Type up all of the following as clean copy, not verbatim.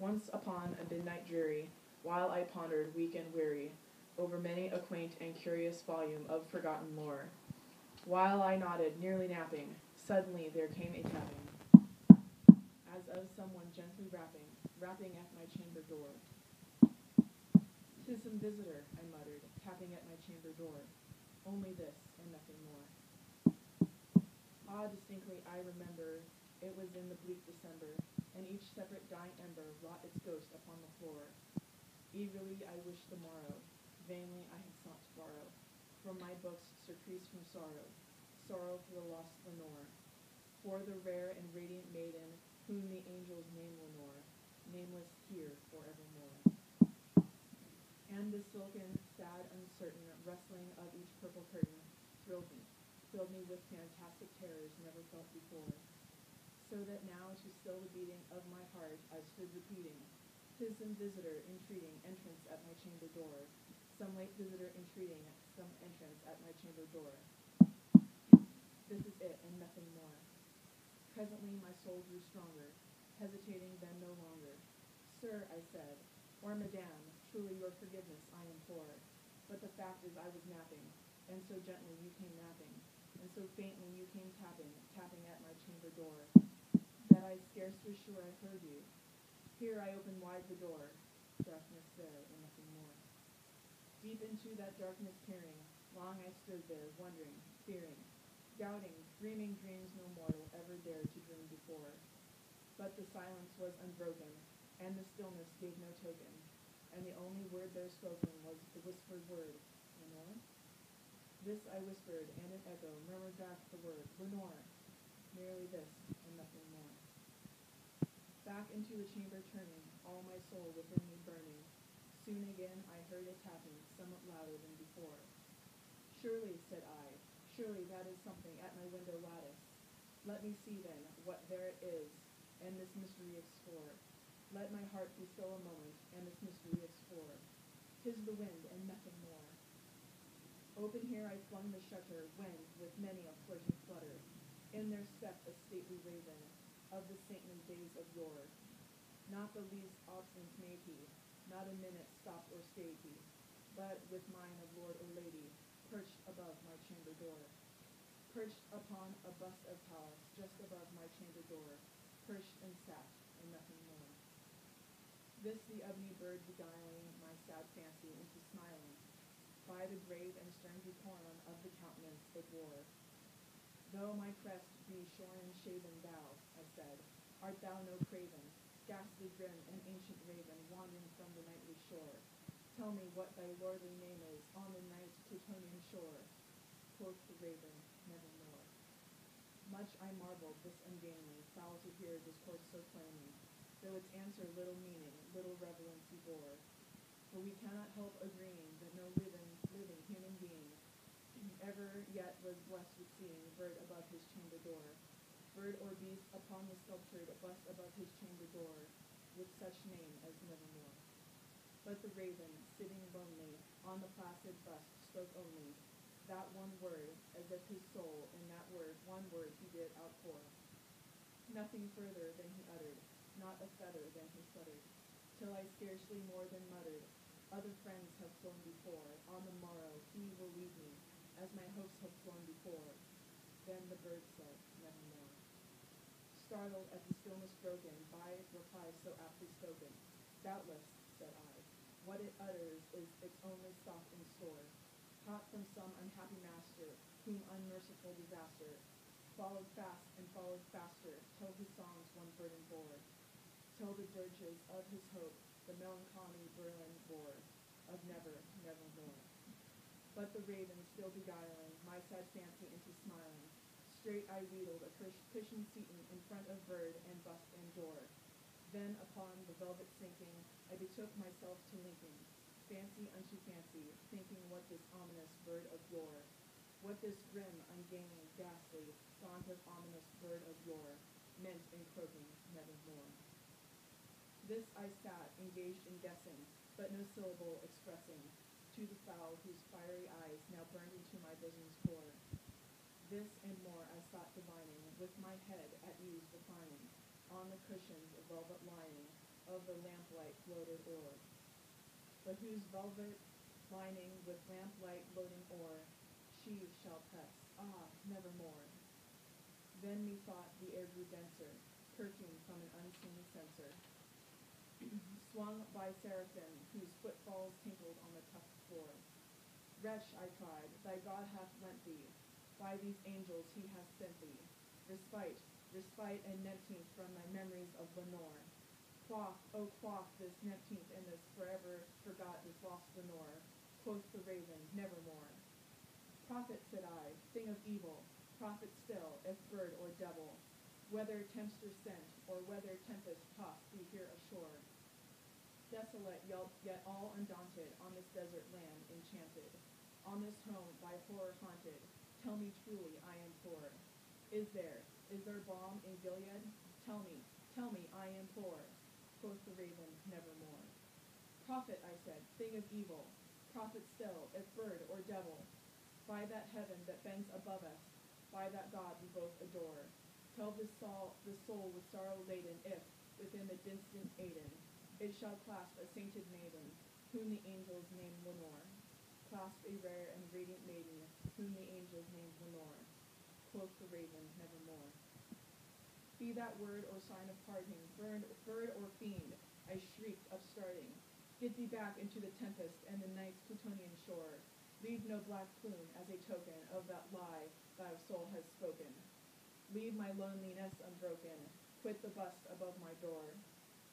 Once upon a midnight dreary, while I pondered weak and weary over many a quaint and curious volume of forgotten lore, while I nodded, nearly napping, suddenly there came a tapping, as of someone gently rapping at my chamber door. "'Tis some visitor," I muttered, tapping at my chamber door. Only this, and nothing more. Ah, distinctly I remember, it was in the bleak December, and each separate dying ember wrought its ghost upon the floor. Eagerly I wished the morrow, vainly I had sought to borrow from my books surcease from sorrow, sorrow for the lost Lenore, for the rare and radiant maiden whom the angels name Lenore, nameless here forevermore. And the silken, sad, uncertain rustling of each purple curtain thrilled me, filled me with fantastic terrors never felt before, so that now to still the beating of my heart I stood repeating, "'Tis some visitor entreating entrance at my chamber door, some late visitor entreating some entrance at my chamber door. This is it, and nothing more." Presently my soul grew stronger, hesitating then no longer. "Sir," I said, "or Madame, truly your forgiveness I implore, but the fact is I was napping, and so gently you came napping, and so faintly you came tapping at my chamber door, that I scarce was sure I heard you. Here I opened wide the door, darkness there, and nothing more. Deep into that darkness peering, long I stood there, wondering, fearing, doubting, dreaming dreams no mortal ever dared to dream before. But the silence was unbroken, and the stillness gave no token, and the only word there spoken was the whispered word, Lenore? This I whispered, and an echo murmured back the word, Lenore, merely this, and nothing more. Back into the chamber turning, all my soul within me burning, soon again I heard a tapping, somewhat louder than before. "Surely," said I, "surely that is something at my window lattice. Let me see, then, what there it is, and this mystery explore. Let my heart be still a moment, and this mystery explore. 'Tis the wind, and nothing more." Open here I flung the shutter, when, with many a flirting flutter, in there stepped a stately raven, of the saintly days of yore. Not the least obstinance made he, not a minute stopped or stayed he, but, with mine of lord or lady, perched above my chamber door. Perched upon a bust of Pallas, just above my chamber door, perched and sat, and nothing more. This the ebony bird beguiling my sad fancy into smiling, by the grave and stern decorum of the countenance it wore. "Though my crest be shorn and shaven, thou," I said, "art thou no craven, ghastly grim and ancient raven, wandering from the nightly shore? Tell me what thy lordly name is on the night Plutonian shore." Quoth the raven, "Nevermore." Much I marveled this ungainly fowl to hear discourse so plainly, though its answer little meaning, little relevancy bore. For we cannot help agreeing that no living human being ever yet was blessed with seeing bird above his chamber door, bird or beast upon the sculptured bust above his chamber door, with such name as Nevermore. But the raven, sitting lonely on the placid bust, spoke only that one word, as if his soul in that word, one word he did outpour. Nothing further than he uttered, not a feather than he fluttered, till I scarcely more than muttered, "Other friends have flown before, on the morrow he will leave me, as my hopes have flown before." Then the bird said, "Nevermore." Startled at the stillness broken by reply so aptly spoken, "Doubtless," said I, "what it utters is its only stock in store, hot from some unhappy master, whom unmerciful disaster followed fast and followed faster, till his songs one burden bore, till the dirges of his hope the melancholy burden bore, of never, nevermore." But the raven still beguiling my sad fancy into smiling, straight I wheedled a cushioned seaton in front of bird and bust and door. Then upon the velvet sinking, I betook myself to linking fancy unto fancy, thinking what this ominous bird of yore, what this grim, ungainly, ghastly, dauntless, ominous bird of yore, meant in croaking nevermore. This I sat, engaged in guessing, but no syllable expressing, to the fowl whose fiery eyes now burned into my bosom's core. This and more I sought divining, with my head at ease reclining, on the cushioned velvet lining of the lamplight floated o'er, but whose velvet lining with lamplight loading o'er, sheaves shall press, nevermore. Then methought the air grew denser, perfume from an unseen censer, swung by seraphim, whose footfalls tinkled on the tuffed floor. Wretch, I cried, thy God hath lent thee, by these angels he hath sent thee, respite and nepenthe from thy memories of Lenore. Quaff this nepenthe in this forever forgot this lost Lenore. Quoth the raven, nevermore. Prophet, said I, thing of evil, prophet still, if bird or devil, whether tempter sent, or whether tempest tossed thee here ashore. Desolate, yet all undaunted, on this desert land enchanted, on this home by horror haunted, tell me truly, I implore. Is there balm in Gilead? Tell me, I implore. Quoth the raven, nevermore. Prophet, I said, thing of evil, prophet still, if bird or devil, by that heaven that bends above us, by that God we both adore, tell this soul with sorrow laden, if, within the distant Aidenn, it shall clasp a sainted maiden, whom the angels name Lenore. Clasp a rare and radiant maiden, whom the angels name Lenore. Quoth the raven, nevermore. Be that word or sign of parting, bird or fiend, I shrieked, upstarting. Get thee back into the tempest and the night's Plutonian shore. Leave no black plume as a token of that lie thy soul has spoken. Leave my loneliness unbroken. Quit the bust above my door.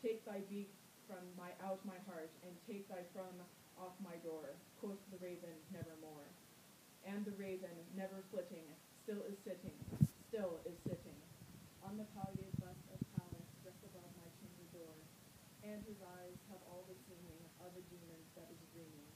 Take thy beak from out my heart, and take thy from off my door. Quoth the raven, nevermore. And the raven, never flitting, still is sitting, on the palliate bust of Pallas just above my chamber door, and his eyes have all the seeming of a demon that is dreaming.